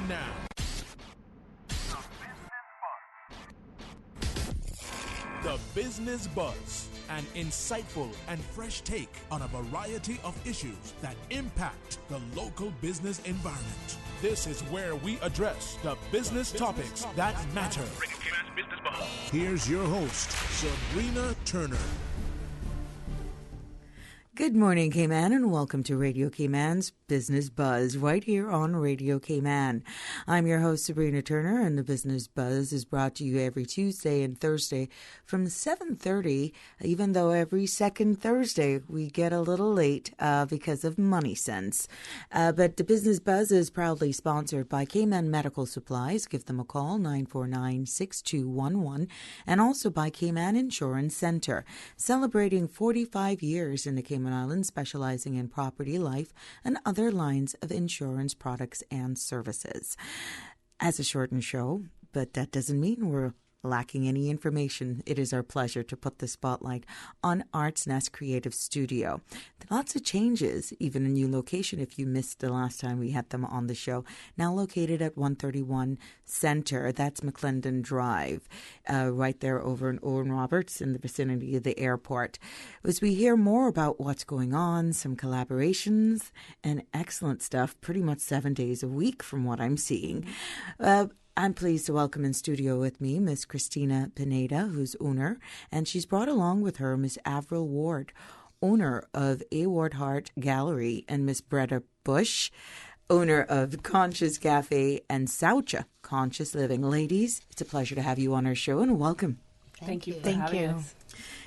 now. The Business Buzz, an insightful and fresh take on a variety of issues that impact the local business environment. This is where we address the business topics that matter. Here's your host, Sabrina Turner. Good morning, Cayman, and welcome to Radio Cayman's Business Buzz, right here on Radio Cayman. I'm your host, Sabrina Turner, and the Business Buzz is brought to you every Tuesday and Thursday from 7:30, even though every second Thursday we get a little late because of money sense. But the Business Buzz is proudly sponsored by Cayman Medical Supplies. Give them a call, 949-6211, and also by Cayman Insurance Center, celebrating 45 years in the Cayman Islands, specializing in property, life, and other lines of insurance products and services. As a shortened show, but that doesn't mean we're lacking any information. It is our pleasure to put the spotlight on Arts Nest Creative Studio. Lots of changes, even a new location if you missed the last time we had them on the show. Now located at 131 Center, that's McClendon Drive, right there over in Owen Roberts in the vicinity of the airport. As we hear more about what's going on, some collaborations and excellent stuff, pretty much 7 days a week from what I'm seeing. I'm pleased to welcome in studio with me Miss Christina Pineda, who's owner, and she's brought along with her Miss Avril Ward, owner of A. Ward Hart Gallery, and Miss Bretta Bush, owner of Conscious Cafe and Saucha Conscious Living. Ladies, it's a pleasure to have you on our show, and welcome. Thank you. Thank you.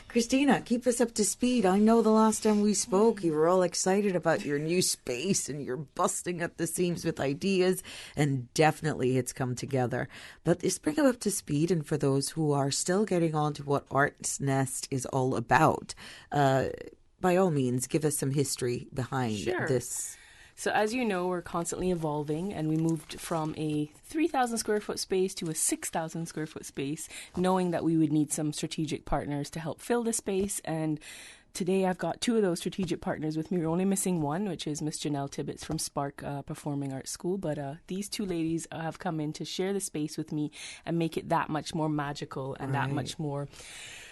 Christina, keep us up to speed. I know the last time we spoke, you were all excited about your new space and you're busting at the seams with ideas, and definitely it's come together. But just bring us up to speed, and for those who are still getting on to what Arts Nest is all about, by all means, give us some history behind this. So as you know, we're constantly evolving, and we moved from a 3,000 square foot space to a 6,000 square foot space, knowing that we would need some strategic partners to help fill the space. And today I've got two of those strategic partners with me. We're only missing one, which is Miss Janelle Tibbetts from Spark Performing Arts School. But these two ladies have come in to share the space with me and make it that much more magical and that much more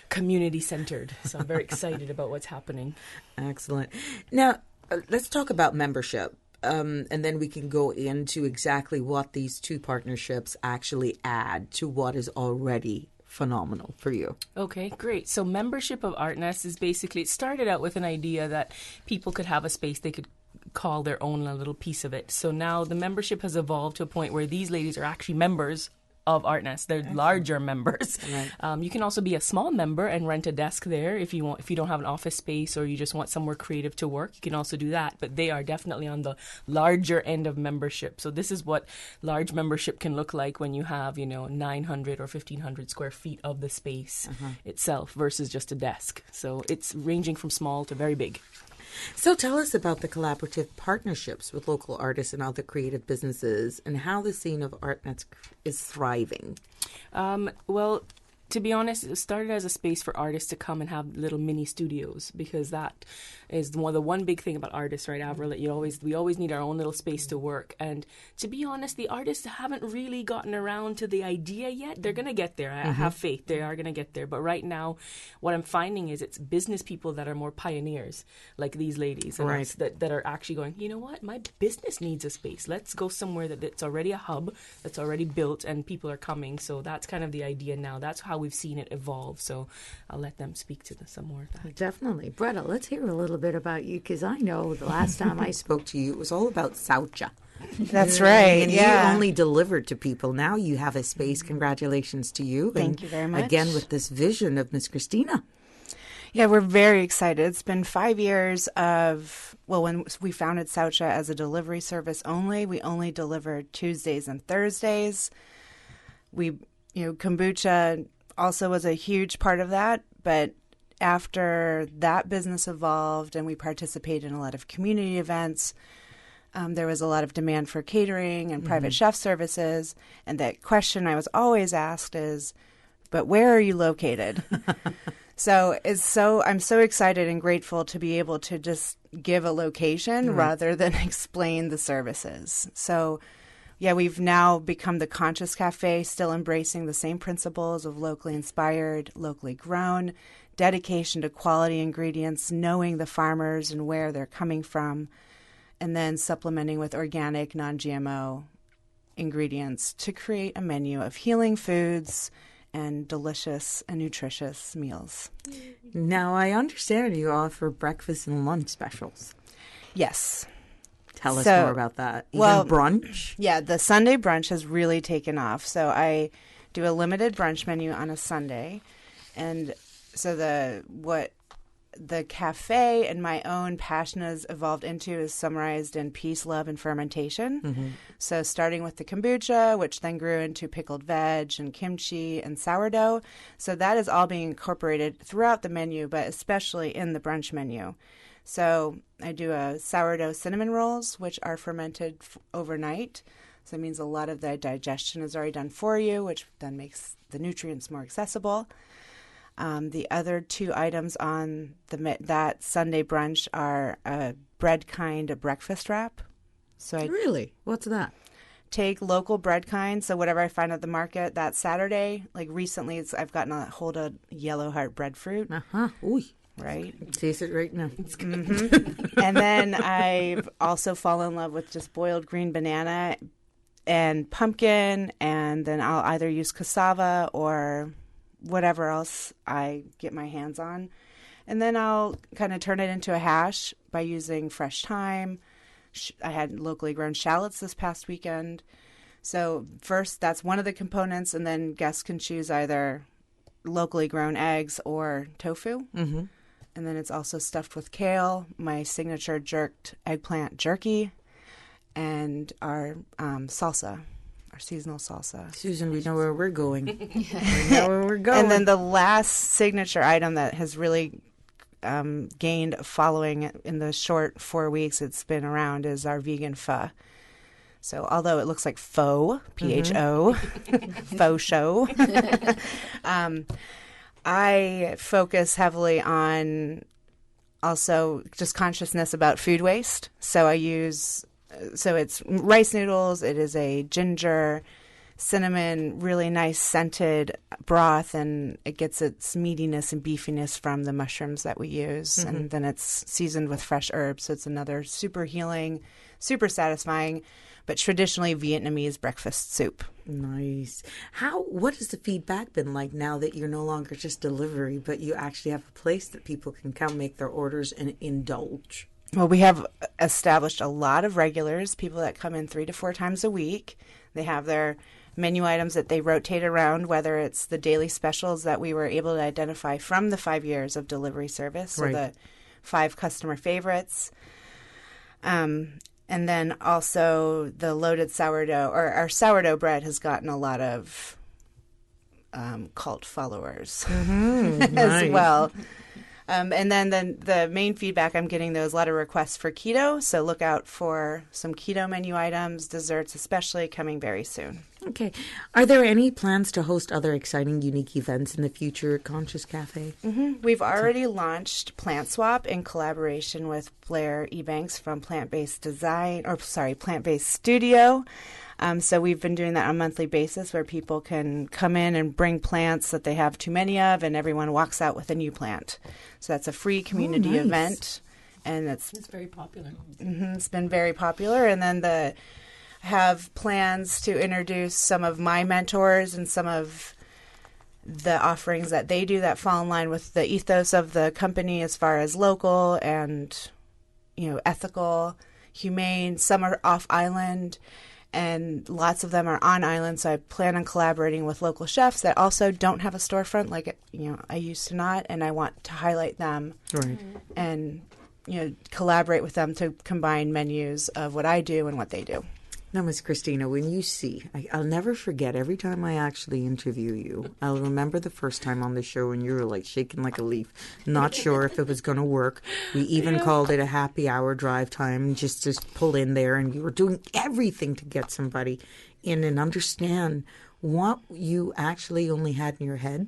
community-centered. So I'm very excited about what's happening. Excellent. Now, let's talk about membership, and then we can go into exactly what these two partnerships actually add to what is already phenomenal for you. Okay, great. So membership of Art Nest is basically, it started out with an idea that people could have a space they could call their own a little piece of it. So now the membership has evolved to a point where these ladies are actually members of Art Nest. They're larger members. Right. You can also be a small member and rent a desk there if you want. If you don't have an office space or you just want somewhere creative to work, you can also do that. But they are definitely on the larger end of membership. So this is what large membership can look like when you have, 900 or 1,500 square feet of the space itself versus just a desk. So it's ranging from small to very big. So tell us about the collaborative partnerships with local artists and other creative businesses, and how the scene of Art Nest is thriving. Well, to be honest, it started as a space for artists to come and have little mini studios, because that is the one big thing about artists, right, Avril? That we always need our own little space to work. And to be honest, the artists haven't really gotten around to the idea yet. They're going to get there. I have faith. They are going to get there. But right now, what I'm finding is it's business people that are more pioneers, like these ladies, and that are actually going, you know what, my business needs a space. Let's go somewhere that's already a hub, that's already built, and people are coming. So that's kind of the idea now. That's how we've seen it evolve. So I'll let them speak to some more of that. Definitely. Bretta, let's hear a little bit about you, because I know the last time I spoke to you, it was all about Saucha. That's right. And you only delivered to people. Now you have a space. Congratulations to you. Thank you very much. Again, with this vision of Miss Christina. Yeah, we're very excited. It's been 5 years when we founded Saucha as a delivery service only, we only delivered Tuesdays and Thursdays. Kombucha also was a huge part of that, but after that business evolved and we participated in a lot of community events, there was a lot of demand for catering and private chef services. And that question I was always asked is, but where are you located? I'm so excited and grateful to be able to just give a location rather than explain the services. So Yeah, we've now become the Conscious Cafe, still embracing the same principles of locally inspired, locally grown, dedication to quality ingredients, knowing the farmers and where they're coming from, and then supplementing with organic, non-GMO ingredients to create a menu of healing foods and delicious and nutritious meals. Now, I understand you offer breakfast and lunch specials. Yes. Tell us more about that. Even brunch? Yeah, the Sunday brunch has really taken off. So I do a limited brunch menu on a Sunday. And so what the cafe and my own passion has evolved into is summarized in peace, love, and fermentation. Mm-hmm. So starting with the kombucha, which then grew into pickled veg and kimchi and sourdough. So that is all being incorporated throughout the menu, but especially in the brunch menu. So I do a sourdough cinnamon rolls, which are fermented overnight. So that means a lot of the digestion is already done for you, which then makes the nutrients more accessible. The other two items on that Sunday brunch are a bread kind of breakfast wrap. So Really? What's that? Take local bread kind. So whatever I find at the market that Saturday, like recently, I've gotten a hold of yellow heart breadfruit. Ooh. Right. Taste it right now. It's good. Mm-hmm. And then I've also fallen in love with just boiled green banana and pumpkin, and then I'll either use cassava or whatever else I get my hands on. And then I'll kind of turn it into a hash by using fresh thyme. I had locally grown shallots this past weekend. So first, that's one of the components, and then guests can choose either locally grown eggs or tofu. Mm-hmm. And then it's also stuffed with kale, my signature jerked eggplant jerky, and our salsa, our seasonal salsa. Susan, we know where we're going. We know where we're going. And then the last signature item that has really gained a following in the short 4 weeks it's been around is our vegan pho. So although it looks like pho, P-H-O, faux show, I focus heavily on also just consciousness about food waste. So it's rice noodles, it is a ginger, cinnamon, really nice scented broth, and it gets its meatiness and beefiness from the mushrooms that we use. Mm-hmm. And then it's seasoned with fresh herbs. So it's another super healing, super satisfying, but traditionally Vietnamese breakfast soup. Nice. What has the feedback been like now that you're no longer just delivery, but you actually have a place that people can come make their orders and indulge? Well, we have established a lot of regulars, people that come in 3 to 4 times a week. They have their menu items that they rotate around, whether it's the daily specials that we were able to identify from the 5 years of delivery service, so the 5 customer favorites. And then also the loaded sourdough, or our sourdough bread has gotten a lot of cult followers as well. And then the main feedback I'm getting, though, is a lot of requests for keto. So look out for some keto menu items, desserts especially, coming very soon. Okay. Are there any plans to host other exciting, unique events in the future at Conscious Cafe? Mm-hmm. We've already launched Plant Swap in collaboration with Blair Ebanks from Plant-Based Studio. So we've been doing that on a monthly basis where people can come in and bring plants that they have too many of, and everyone walks out with a new plant. So that's a free community event. And it's very popular. Mm-hmm, it's been very popular. And then have plans to introduce some of my mentors and some of the offerings that they do that fall in line with the ethos of the company as far as local and, ethical, humane. Some are off island, and lots of them are on island. So I plan on collaborating with local chefs that also don't have a storefront like, I used to not, and I want to highlight them and, collaborate with them to combine menus of what I do and what they do. Now, Miss Christina, when you see, I'll never forget every time I actually interview you. I'll remember the first time on the show and you were like shaking like a leaf, not sure if it was going to work. We even called it a happy hour drive time just to pull in there, and you were doing everything to get somebody in and understand what you actually only had in your head,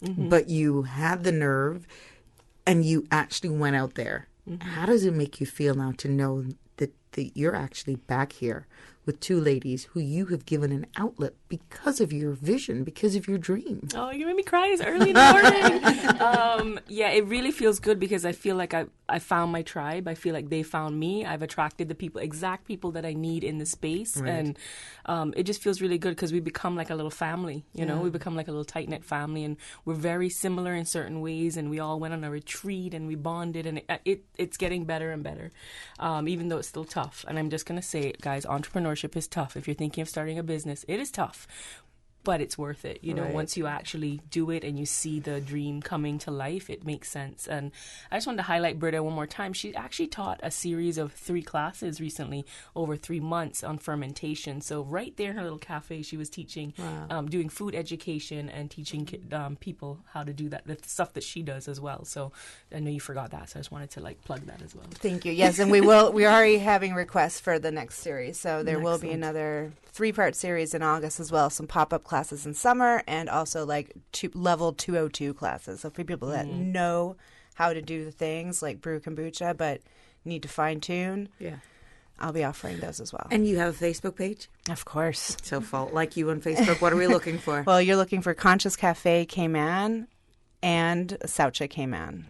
but you had the nerve and you actually went out there. How does it make you feel now to know that you're actually back here with two ladies who you have given an outlet because of your vision, because of your dream. Oh, you made me cry. It's early in the morning. Yeah, it really feels good because I feel like I found my tribe. I feel like they found me. I've attracted the exact people that I need in the space. Right. And it just feels really good because we become like a little family, you know? We become like a little tight-knit family, and we're very similar in certain ways, and we all went on a retreat and we bonded, and it's getting better and better, even though it's still tough. And I'm just going to say, guys, entrepreneurship is tough. If you're thinking of starting a business, it is tough. But it's worth it, you know. Right. Once you actually do it and you see the dream coming to life, it makes sense. And I just wanted to highlight Britta one more time. She actually taught a series of 3 classes recently over 3 months on fermentation. So right there in her little cafe, she was teaching, doing food education and teaching people how to do that, the stuff that she does as well. So I know you forgot that, so I just wanted to plug that as well. Thank you. Yes, and we're already having requests for the next series. So there will be another 3-part series in August as well, some pop-up classes in summer, and also level 202 classes. So for people that know how to do the things like brew kombucha but need to fine-tune, I'll be offering those as well. And you have a Facebook page? Of course. So like you on Facebook, what are we looking for? Well, you're looking for Conscious Cafe Cayman and Saucha Cayman.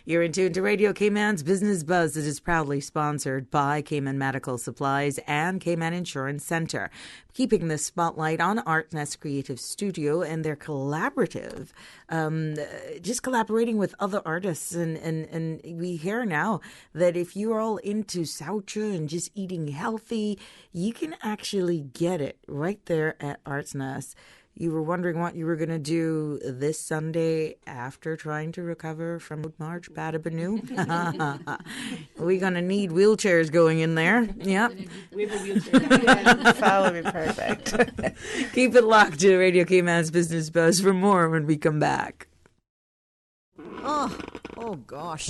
You're in tune to Radio Cayman's Business Buzz. It is proudly sponsored by Cayman Medical Supplies and Cayman Insurance Center, keeping the spotlight on ArtNest Creative Studio and their collaborative, just collaborating with other artists. And we hear now that if you're all into saucha and just eating healthy, you can actually get it right there at ArtNest. You were wondering what you were going to do this Sunday after trying to recover from March Badabanoo? We're going to need wheelchairs going in there. Yeah. We have a wheelchair. That would be perfect. Keep it locked to Radio Cayman's Business Buzz for more when we come back. Oh gosh.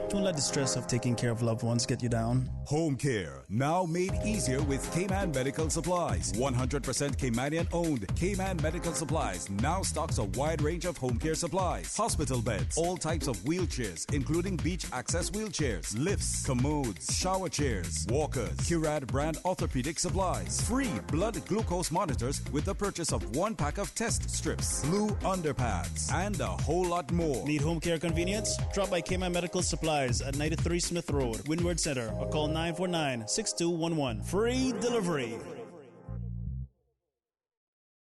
Don't let the stress of taking care of loved ones get you down. Home care, now made easier with Cayman Medical Supplies. 100% Caymanian owned. Cayman Medical Supplies now stocks a wide range of home care supplies. Hospital beds, all types of wheelchairs, including beach access wheelchairs, lifts, commodes, shower chairs, walkers, Curad brand orthopedic supplies. Free blood glucose monitors with the purchase of 1 pack of test strips, blue underpads, and a whole lot more. Need home care convenience? Drop by Cayman Medical Supplies at 93 Smith Road, Windward Center, or call 949-6211. Free delivery.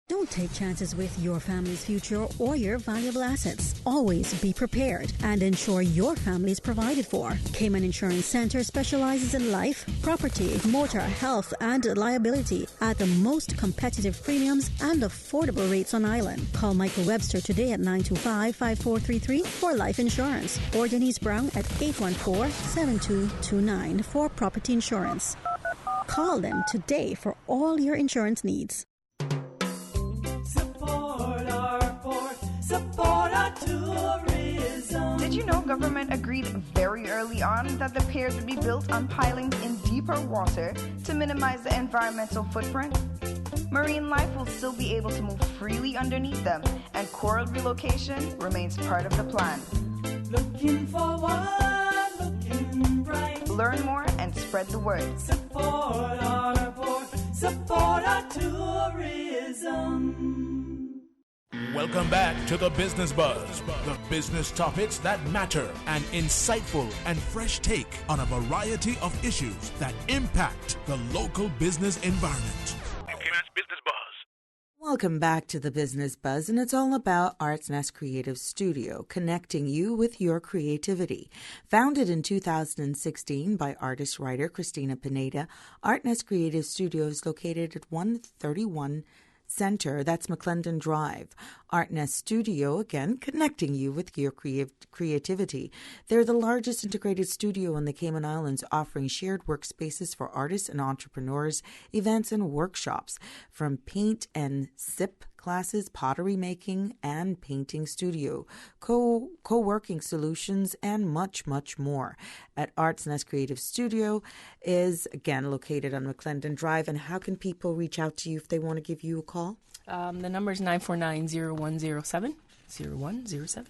Don't take chances with your family's future or your valuable assets. Always be prepared and ensure your family is provided for. Cayman Insurance Center specializes in life, property, motor, health, and liability at the most competitive premiums and affordable rates on island. Call Michael Webster today at 925-5433 for life insurance, or Denise Brown at 814-7229 for property insurance. Call them today for all your insurance needs. Support our tourism. Did you know government agreed very early on that the piers would be built on pilings in deeper water to minimize the environmental footprint? Marine life will still be able to move freely underneath them, and coral relocation remains part of the plan. Looking forward, looking bright. Learn more and spread the word. Support our port, support our tourism. Welcome back to the Business Buzz, the business topics that matter, an insightful and fresh take on a variety of issues that impact the local business environment. Business Buzz. Welcome back to the Business Buzz, and it's all about ArtNest Creative Studio, connecting you with your creativity. Founded in 2016 by artist-writer Christina Pineda, ArtNest Creative Studio is located at 131 Center, that's McClendon Drive. ArtNest Studio, again, connecting you with your creativity. They're the largest integrated studio in the Cayman Islands, offering shared workspaces for artists and entrepreneurs, events and workshops, from paint and sip classes, pottery making and painting studio, co-working solutions, and much, much more. At ArtNest Creative Studio is, again, located on McClendon Drive. And how can people reach out to you if they want to give you a call? The number is 949-0107. 0107,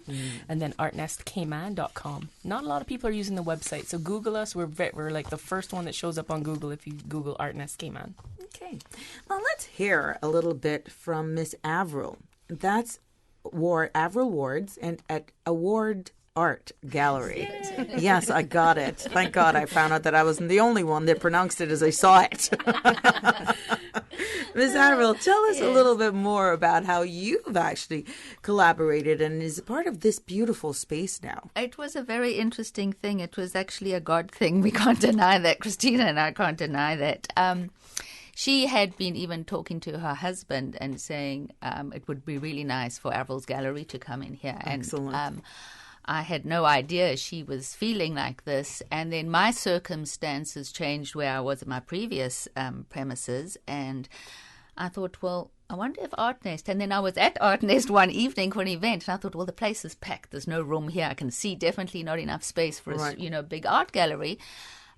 and then artnestcayman.com. Not a lot of people are using the website, so Google us. We're like the first one that shows up on Google if you Google ArtNest Cayman. Okay. Well, let's hear a little bit from Miss Avril. That's Avril Wards and at Award Art Gallery. Yes, I got it. Thank God I found out that I wasn't the only one that pronounced it as I saw it. Ms. Avril, tell us a little bit more about how you've actually collaborated and is a part of this beautiful space now. It was a very interesting thing. It was actually a God thing. We can't deny that. Christina and I can't deny that. She had been even talking to her husband and saying it would be really nice for Avril's Gallery to come in here. Excellent. And I had no idea she was feeling like this. And then my circumstances changed where I was at my previous premises. And I thought, well, I wonder if Art Nest. And then I was at Art Nest one evening for an event. And I thought, well, the place is packed. There's no room here. I can see definitely not enough space for a big art gallery.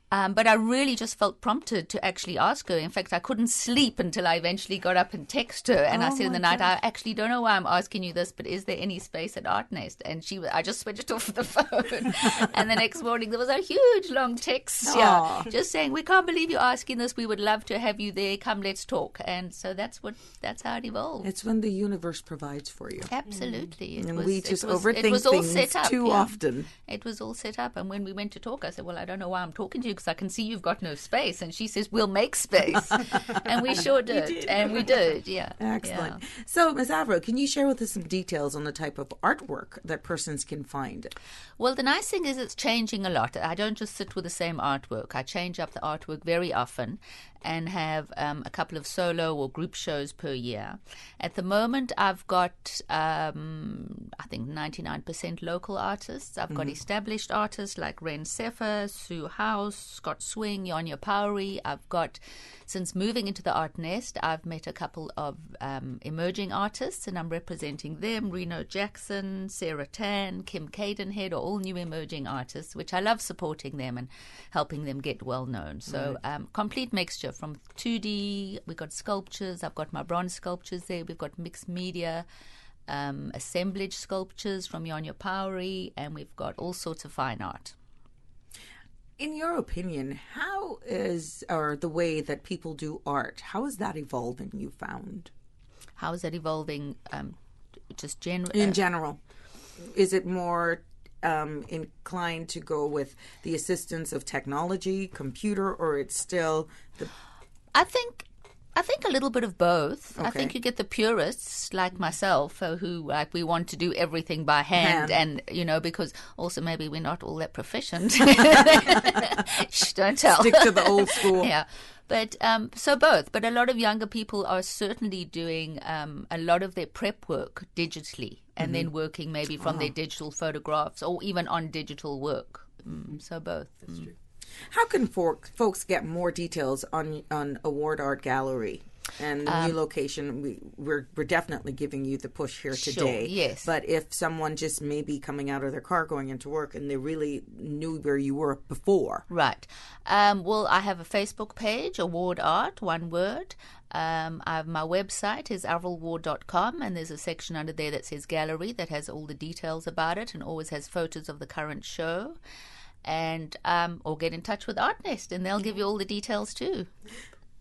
But I really just felt prompted to actually ask her. In fact, I couldn't sleep until I eventually got up and texted her. And I said in the night, I actually don't know why I'm asking you this, but is there any space at Art Nest? And I just switched off the phone. And the next morning, there was a huge long text just saying, we can't believe you're asking this. We would love to have you there. Come, let's talk. And so that's how it evolved. It's when the universe provides for you. Absolutely. We just overthink things too often. It was all set up. And when we went to talk, I said, well, I don't know why I'm talking to you, because I can see you've got no space. And she says, we'll make space. And we sure did. And we did, yeah. Excellent. Yeah. So, Ms. Avro, can you share with us some details on the type of artwork that persons can find? Well, the nice thing is it's changing a lot. I don't just sit with the same artwork. I change up the artwork very often and have a couple of solo or group shows per year. At the moment, I've got, I think, 99% local artists. I've got established artists like Ren Sefer, Sue House, Scott Swing, Yonya Powery. I've got, since moving into the Art Nest, I've met a couple of emerging artists, and I'm representing them. Reno Jackson, Sarah Tan, Kim Cadenhead are all new emerging artists, which I love supporting them and helping them get well known. So complete mixture from 2D, we've got sculptures, I've got my bronze sculptures there, we've got mixed media, assemblage sculptures from Yonya Powery, and we've got all sorts of fine art. In your opinion, how is, or the way that people do art, how is that evolving, you found? How is that evolving just generally? In general. Is it more inclined to go with the assistance of technology, computer, or it's still the... I think a little bit of both. Okay. I think you get the purists like myself who we want to do everything by hand. And, because also maybe we're not all that proficient. Shh, don't tell. Stick to the old school. Yeah. But so both. But a lot of younger people are certainly doing a lot of their prep work digitally and then working maybe from their digital photographs or even on digital work. So both. That's true. How can folks get more details on Award Art Gallery and the new location? We're definitely giving you the push here today. Sure, yes. But if someone just may be coming out of their car going into work and they really knew where you were before. Right. Well, I have a Facebook page, Award Art, one word. My website is avrilward.com, and there's a section under there that says Gallery that has all the details about it and always has photos of the current show. And or get in touch with Art Nest, and they'll give you all the details too.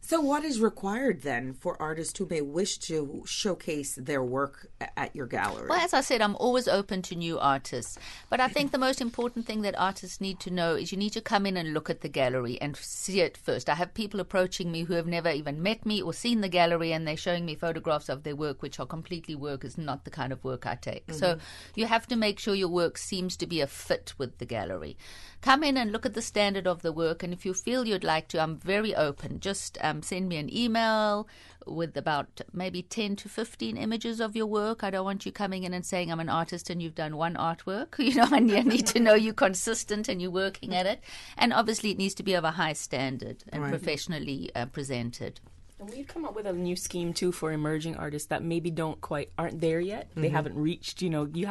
So what is required then for artists who may wish to showcase their work at your gallery? Well, as I said, I'm always open to new artists. But I think the most important thing that artists need to know is you need to come in and look at the gallery and see it first. I have people approaching me who have never even met me or seen the gallery, and they're showing me photographs of their work, which are completely work is not the kind of work I take. So you have to make sure your work seems to be a fit with the gallery. Come in and look at the standard of the work, and if you feel you'd like to, I'm very open. Just send me an email with about maybe 10 to 15 images of your work. I don't want you coming in and saying I'm an artist and you've done one artwork. I need to know you're consistent and you're working at it. And obviously it needs to be of a high standard and professionally presented. And we've come up with a new scheme too for emerging artists that maybe aren't there yet. They haven't reached. You do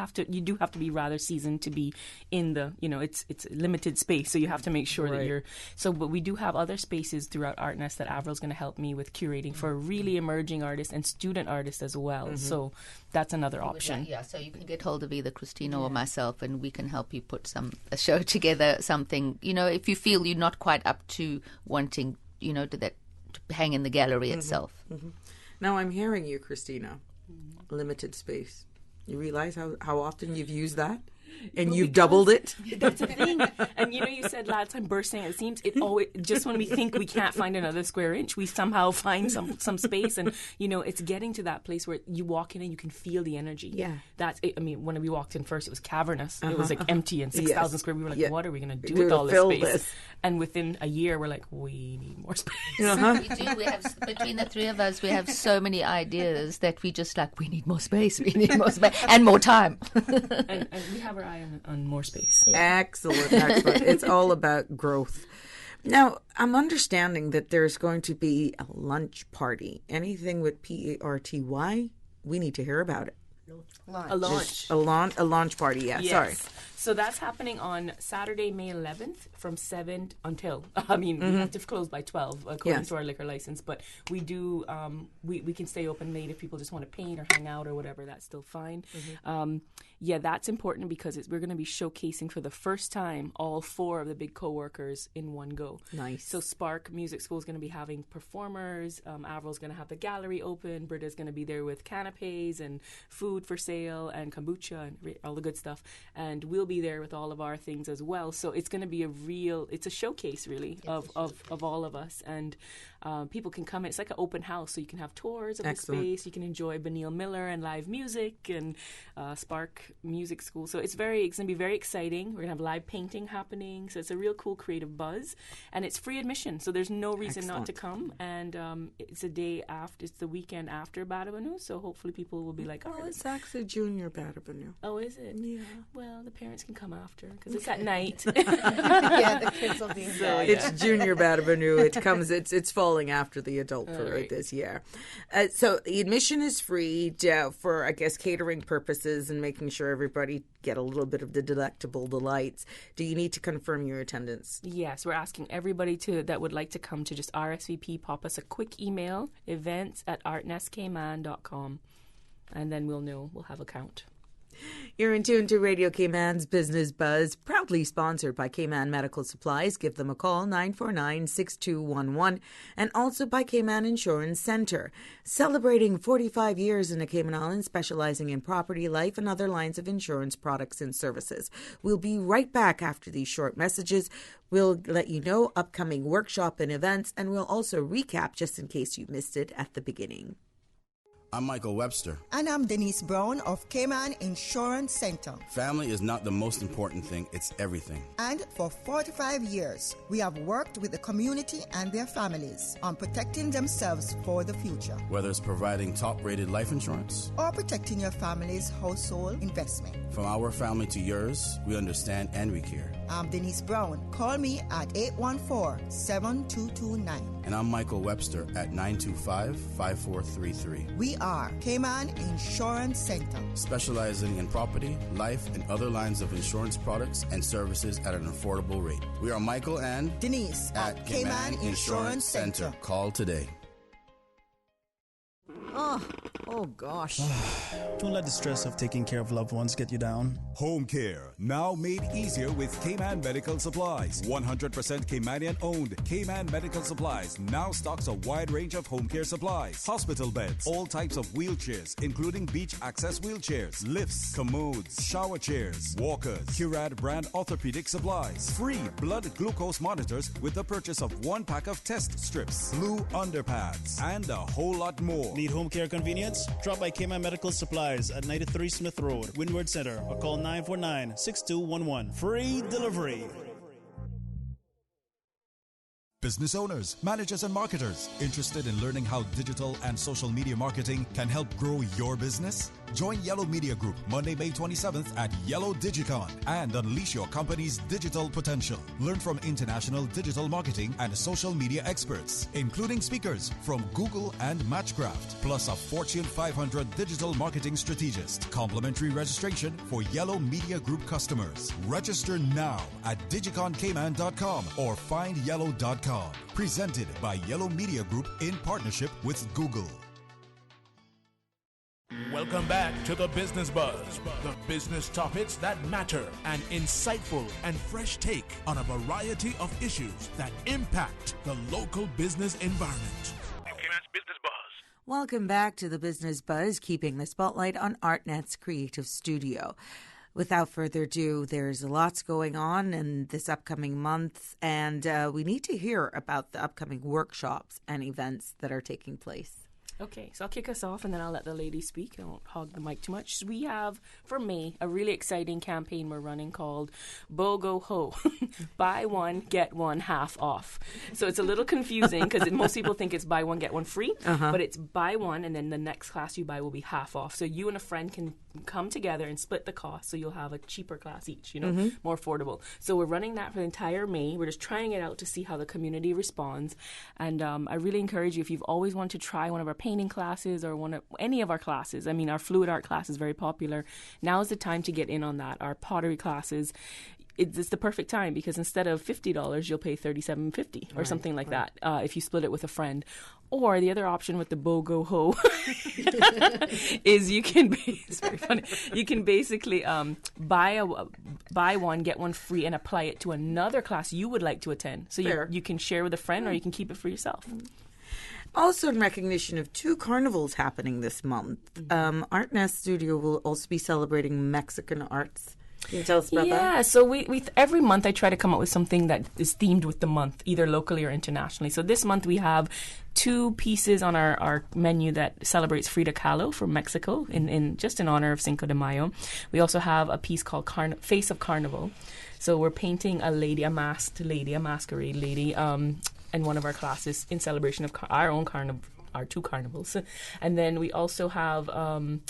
have to be rather seasoned to be in the. It's limited space, so you have to make sure that you're. So, but we do have other spaces throughout Art Nest that Avril's going to help me with curating for really emerging artists and student artists as well. So that's another option. Yeah, so you can get hold of either Christina or myself, and we can help you put a show together. Something if you feel you're not quite up to wanting to hang in the gallery itself. Now I'm hearing you, Christina. Limited space. You realize how often you've used that? And you've doubled it. That's the thing. And you said last time bursting at the seams. It always, just when we think we can't find another square inch, we somehow find some space. And it's getting to that place where you walk in and you can feel the energy. Yeah. That's it. I mean, when we walked in first, it was cavernous. It was like empty and 6,000 square. We were like, what are we going to do with all this space? And within a year, we're like, we need more space. We do. We have, between the three of us, we have so many ideas that we just like, we need more space. We need more space and more time. and we have our eye on more space. Excellent. It's all about growth. Now, I'm understanding that there's going to be a lunch party. Anything with PARTY, we need to hear about it. A launch. A launch party, yeah. Yes. Sorry. So that's happening on Saturday, May 11th from 7 until, we have to close by 12 according to our liquor license. But we do, we can stay open late if people just want to paint or hang out or whatever. That's still fine. That's important because we're going to be showcasing for the first time all 4 of the big co-workers in one go. Nice. So Spark Music School is going to be having performers. Avril's going to have the gallery open. Britta's going to be there with canapes and food for sale and kombucha and all the good stuff. And we'll be there with all of our things as well. So it's going to be it's a showcase really of all of us. And people can come in. It's like an open house, so you can have tours of the space. You can enjoy Benil Miller and live music and Spark Music School. So it's going to be very exciting. We're going to have live painting happening. So it's a real cool creative buzz. And it's free admission, so there's no reason not to come. And it's it's the weekend after Badabanu, so hopefully people will be like, it's actually Junior Badabanu. Oh, is it? Yeah. Well, the parents can come after because it's at night. The kids will be in bed. It's Junior Badabanu. It's falling after the adult parade this year. So the admission is free for, I guess, catering purposes and making sure everybody get a little bit of the delectable delights. Do you need to confirm your attendance? Yes, we're asking everybody that would like to come to just RSVP, pop us a quick email, events@artnestkman.com, and then we'll know. We'll have a count. You're in tune to Radio Cayman's Business Buzz, proudly sponsored by Cayman Medical Supplies. Give them a call, 949-6211, and also by Cayman Insurance Center, celebrating 45 years in the Cayman Islands, specializing in property, life, and other lines of insurance products and services. We'll be right back after these short messages. We'll let you know upcoming workshop and events, and we'll also recap just in case you missed it at the beginning. I'm Michael Webster. And I'm Denise Brown of Cayman Insurance Center. Family is not the most important thing, it's everything. And for 45 years, we have worked with the community and their families on protecting themselves for the future. Whether it's providing top-rated life insurance or protecting your family's household investment. From our family to yours, we understand and we care. I'm Denise Brown. Call me at 814-7229. And I'm Michael Webster at 925-5433. We are Cayman Insurance Center, specializing in property, life, and other lines of insurance products and services at an affordable rate. We are Michael and Denise at Cayman Insurance Center. Call today. Oh gosh. Don't let the stress of taking care of loved ones get you down. Home care, now made easier with Cayman Medical Supplies. 100% Caymanian owned. Cayman Medical Supplies now stocks a wide range of home care supplies. Hospital beds, all types of wheelchairs, including beach access wheelchairs, lifts, commodes, shower chairs, walkers, Curad brand orthopedic supplies. Free blood glucose monitors with the purchase of 1 pack of test strips, blue underpads, and a whole lot more. Need home care convenience? Drop by Cayman Medical Supplies at 93 Smith Road, Windward Center, or call 949-6211. Free delivery. Business owners, managers, and marketers interested in learning how digital and social media marketing can help grow your business? Join Yellow Media Group Monday, May 27th at Yellow Digicon and unleash your company's digital potential. Learn from international digital marketing and social media experts, including speakers from Google and Matchcraft, plus a Fortune 500 digital marketing strategist. Complimentary registration for Yellow Media Group customers. Register now at digiconcayman.com or findyellow.com. Presented by Yellow Media Group in partnership with Google. Welcome Welcome back to the Business Buzz, the business topics that matter, an insightful and fresh take on a variety of issues that impact the local business environment. Business Buzz. Welcome back to the Business Buzz, keeping the spotlight on ArtNet's creative studio. Without further ado, there's lots going on in this upcoming month, and we need to hear about the upcoming workshops and events that are taking place. Okay, so I'll kick us off and then I'll let the ladies speak. I won't hog the mic too much. We have, for May, a really exciting campaign we're running called BOGO Ho. Buy one, get one half off. So it's a little confusing because most people think it's buy one, get one free, but it's buy one and then the next class you buy will be half off. So you and a friend can come together and split the cost so you'll have a cheaper class each, more affordable. So we're running that for the entire May. We're just trying it out to see how the community responds. And I really encourage you, if you've always wanted to try one of our painting classes or any of our classes. I mean, our fluid art class is very popular. Now is the time to get in on that. Our pottery classes, it's the perfect time because instead of $50, you'll pay $37.50 or something like that if you split it with a friend. Or the other option with the BOGO Ho is you can it's very funny. You can basically buy one, get one free, and apply it to another class you would like to attend. So you can share with a friend or you can keep it for yourself. Also, in recognition of 2 carnivals happening this month, ArtNet Studio will also be celebrating Mexican arts. Can you tell us about that? Yeah, so we every month I try to come up with something that is themed with the month, either locally or internationally. So this month we have 2 pieces on our menu that celebrates Frida Kahlo from Mexico, in just in honor of Cinco de Mayo. We also have a piece called Face of Carnival. So we're painting a masquerade lady, in one of our classes in celebration of our own our 2 carnivals. And then we also have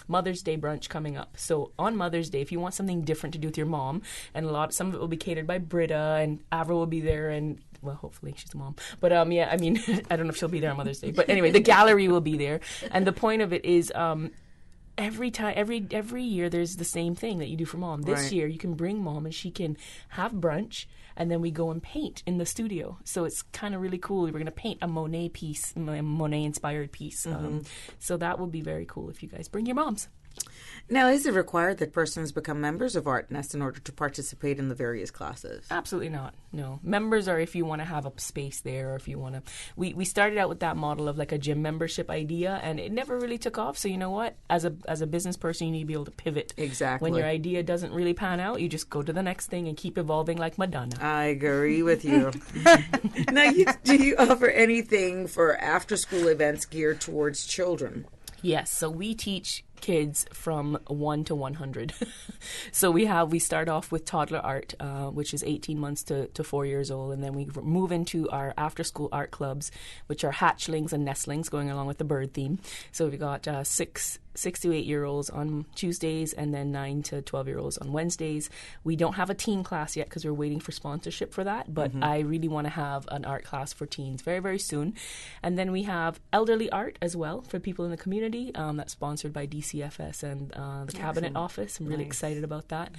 Mother's Day brunch coming up. So on Mother's Day, if you want something different to do with your mom, and some of it will be catered by Britta, and Avril will be there, and well, hopefully she's a mom. But I mean, I don't know if she'll be there on Mother's Day. But anyway, the gallery will be there. And the point of it is every year there's the same thing that you do for mom. This year you can bring mom and she can have brunch, and then we go and paint in the studio. So it's kind of really cool. We're going to paint a Monet piece, a Monet-inspired piece. So that will be very cool if you guys bring your moms. Now, is it required that persons become members of ArtNest in order to participate in the various classes? Absolutely not, no. Members are if you want to have a space there, or if you want to... We started out with that model of like a gym membership idea, and it never really took off. So you know what? As a business person, you need to be able to pivot. Exactly. When your idea doesn't really pan out, you just go to the next thing and keep evolving like Madonna. I agree with you. Now, do you offer anything for after-school events geared towards children? Yes, so we teach kids from 1 to 100. So we start off with toddler art, which is 18 months to 4 years old, and then we move into our after-school art clubs, which are hatchlings and nestlings, going along with the bird theme. So we've got 6 to 8-year-olds on Tuesdays, and then 9 to 12-year-olds on Wednesdays. We don't have a teen class yet because we're waiting for sponsorship for that, but I really want to have an art class for teens very, very soon. And then we have elderly art as well for people in the community. That's sponsored by DCFS and the Cabinet Office. I'm really excited about that.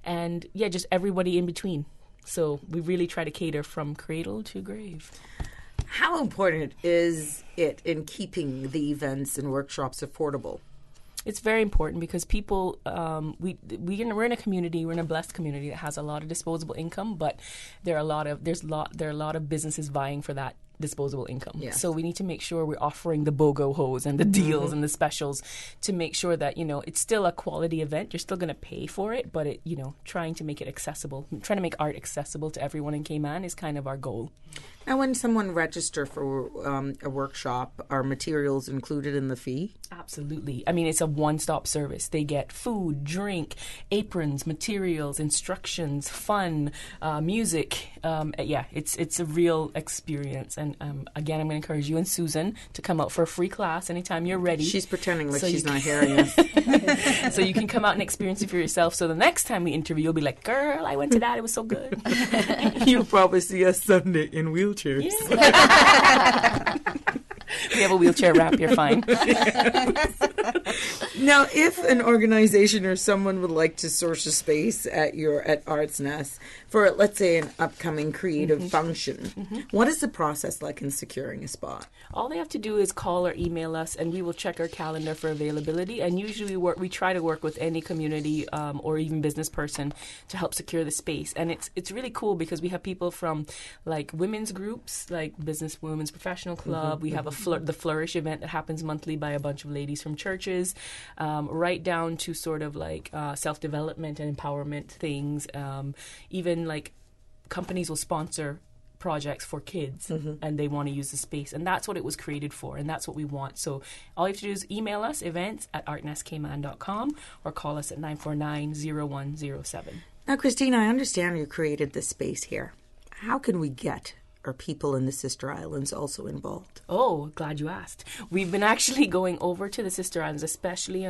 And yeah, just everybody in between. So we really try to cater from cradle to grave. How important is it in keeping the events and workshops affordable? It's very important because people, we're in a community, we're in a blessed community that has a lot of disposable income, but there are a lot of businesses vying for that disposable income. Yes. So we need to make sure we're offering the BOGO Hos and the deals and the specials to make sure that, it's still a quality event. You're still going to pay for it, but trying to make it accessible, trying to make art accessible to everyone in Cayman is kind of our goal. Now, when someone registers for a workshop, are materials included in the fee? Absolutely. I mean, it's a one-stop service. They get food, drink, aprons, materials, instructions, fun, music. It's a real experience. And again, I'm going to encourage you and Susan to come out for a free class anytime you're ready. She's pretending like she's not hearing us. So you can come out and experience it for yourself. So the next time we interview, you'll be like, girl, I went to that. It was so good. You'll probably see us Sunday in wheelchairs. Yeah. We have a wheelchair ramp. You're fine. Now, if an organization or someone would like to source a space at Arts Nest for, let's say, an upcoming creative function, what is the process like in securing a spot? All they have to do is call or email us, and we will check our calendar for availability. And usually we try to work with any community or even business person to help secure the space. And it's really cool because we have people from like women's groups, like Business Women's Professional Club. We have the Flourish event that happens monthly by a bunch of ladies from churches, right down to sort of like self-development and empowerment things. Even like companies will sponsor projects for kids and they want to use the space, and that's what it was created for, and that's what we want. So all you have to do is email us events@artnestkman.com or call us at 949-0107. Now, Christine, I understand you created this space here. How can we get our people in the Sister Islands also involved? Oh, glad you asked. We've been actually going over to the Sister Islands, especially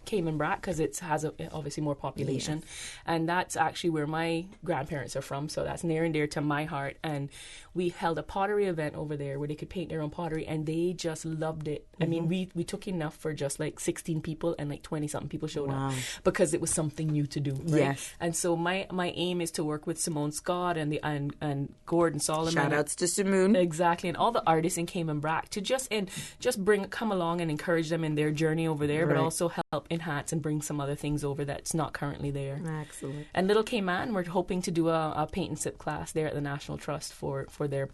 Cayman Brac, because it has obviously more population. Yes. And that's actually where my grandparents are from, so that's near and dear to my heart. And we held a pottery event over there where they could paint their own pottery, and they just loved it. I mean, we took enough for just like 16 people, and like 20-something people showed up because it was something new to do. Right? Yes. And so my aim is to work with Simone Scott and Gordon Solomon. Shout outs to Simone. Exactly, and all the artists in Cayman Brac to just come along and encourage them in their journey over there, but also help enhance and bring some other things over that's not currently there. Excellent. And Little Cayman, we're hoping to do a paint and sip class there at the National Trust for their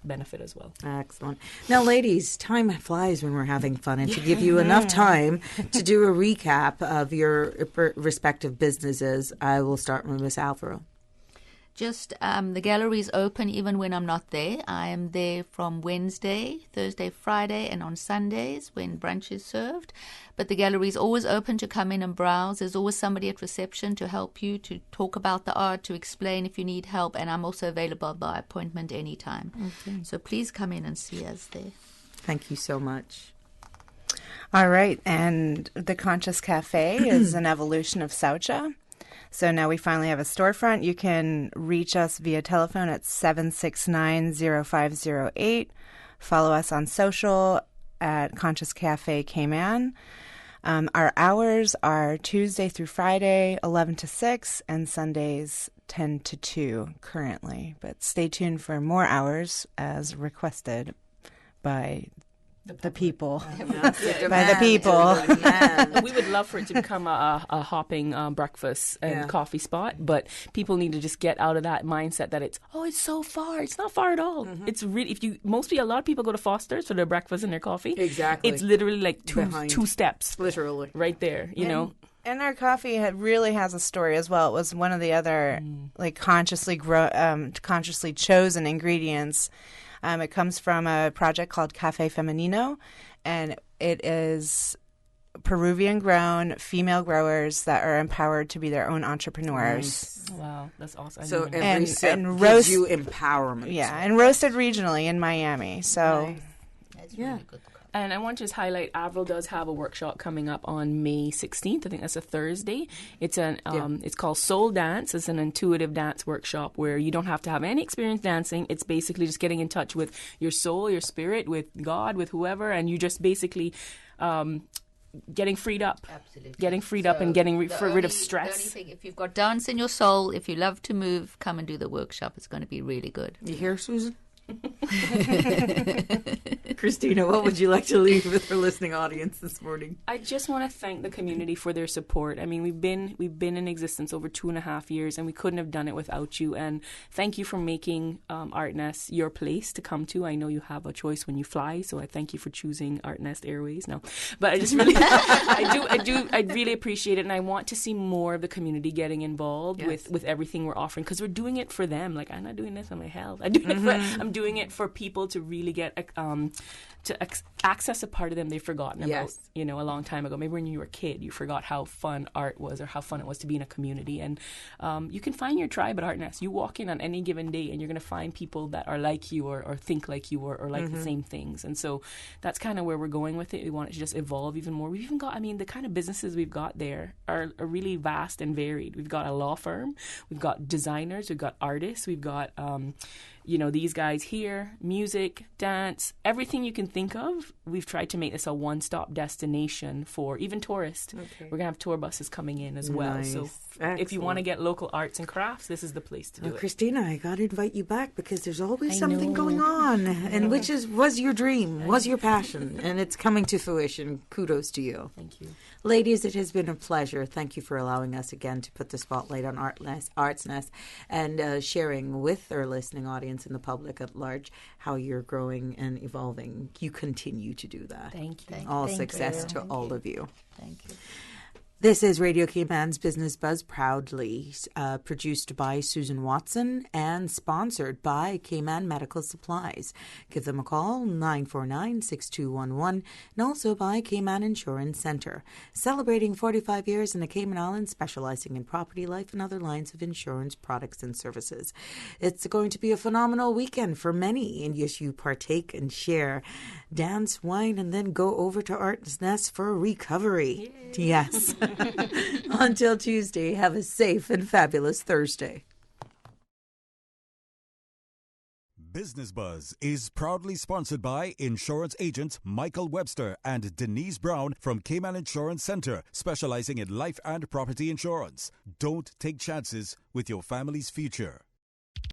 benefit as well. Excellent. Now, ladies, time flies when we're having fun, and to give you enough time to do a recap of your respective businesses, I will start with Miss Alvaro. Just the gallery is open even when I'm not there. I am there from Wednesday, Thursday, Friday, and on Sundays when brunch is served. But the gallery is always open to come in and browse. There's always somebody at reception to help you, to talk about the art, to explain if you need help. And I'm also available by appointment anytime. Okay. So please come in and see us there. Thank you so much. All right. And the Conscious Cafe is an evolution of Saucha. So now we finally have a storefront. You can reach us via telephone at 769-0508. Follow us on social at Conscious Cafe Cayman. Our hours are Tuesday through Friday, 11 to 6, and Sundays 10 to 2 currently. But stay tuned for more hours as requested by the people. By the people. We would love for it to become a hopping breakfast and coffee spot, but people need to just get out of that mindset that it's so far. It's not far at all. It's really, a lot of people go to Foster's for their breakfast and their coffee. Exactly. It's literally like two steps. Literally. Right there, you know. And our coffee really has a story as well. It was one of the other consciously chosen ingredients. It comes from a project called Café Femenino, and it is Peruvian-grown female growers that are empowered to be their own entrepreneurs. Nice. Wow, that's awesome. So every sip gives you empowerment. Yeah, and roasted regionally in Miami. So, nice. That's really good. And I want to just highlight, Avril does have a workshop coming up on May 16th. I think that's a Thursday. It's it's called Soul Dance. It's an intuitive dance workshop where you don't have to have any experience dancing. It's basically just getting in touch with your soul, your spirit, with God, with whoever, and you just basically getting freed up. Absolutely. Getting freed up and getting rid of stress. The only thing, if you've got dance in your soul, if you love to move, come and do the workshop. It's going to be really good. You hear, Susan? Christina, what would you like to leave with our listening audience this morning? I just want to thank the community for their support. I mean, we've been in existence over 2.5 years, and we couldn't have done it without you. And thank you for making Art Nest your place to come to. I know you have a choice when you fly, so I thank you for choosing Art Nest Airways. No, but I just really, I really appreciate it, and I want to see more of the community getting involved with everything we're offering, because we're doing it for them. Like, I'm not doing this for my health. I'm doing it for people to really get access a part of them they've forgotten about, a long time ago. Maybe when you were a kid, you forgot how fun art was or how fun it was to be in a community. And you can find your tribe at Art Nest. You walk in on any given day and you're going to find people that are like you or think like you or like the same things. And so that's kind of where we're going with it. We want it to just evolve even more. We've even got, the kind of businesses we've got there are really vast and varied. We've got a law firm. We've got designers. We've got artists. We've got these guys here, music, dance, everything you can think of. We've tried to make this a one-stop destination for even tourists. Okay. We're going to have tour buses coming in as well. Nice. So Excellent. if you want to get local arts and crafts, this is the place to do it. Christina, I got to invite you back because there's always something going on, and which was your dream, was your passion, and it's coming to fruition. Kudos to you. Thank you. Ladies, it has been a pleasure. Thank you for allowing us again to put the spotlight on Arts Nest and sharing with our listening audience and the public at large how you're growing and evolving. You continue to do that. Thank you. All success to all of you. Thank you. This is Radio Cayman's Business Buzz, proudly produced by Susan Watson and sponsored by Cayman Medical Supplies. Give them a call, 949-6211, and also by Cayman Insurance Center. Celebrating 45 years in the Cayman Islands, specializing in property, life, and other lines of insurance products and services. It's going to be a phenomenal weekend for many, and yes, you partake and share, dance, wine, and then go over to Arts Nest for recovery. Yay. Yes. Until Tuesday, have a safe and fabulous Thursday. Business Buzz is proudly sponsored by insurance agents Michael Webster and Denise Brown from Cayman Insurance Center, specializing in life and property insurance. Don't take chances with your family's future.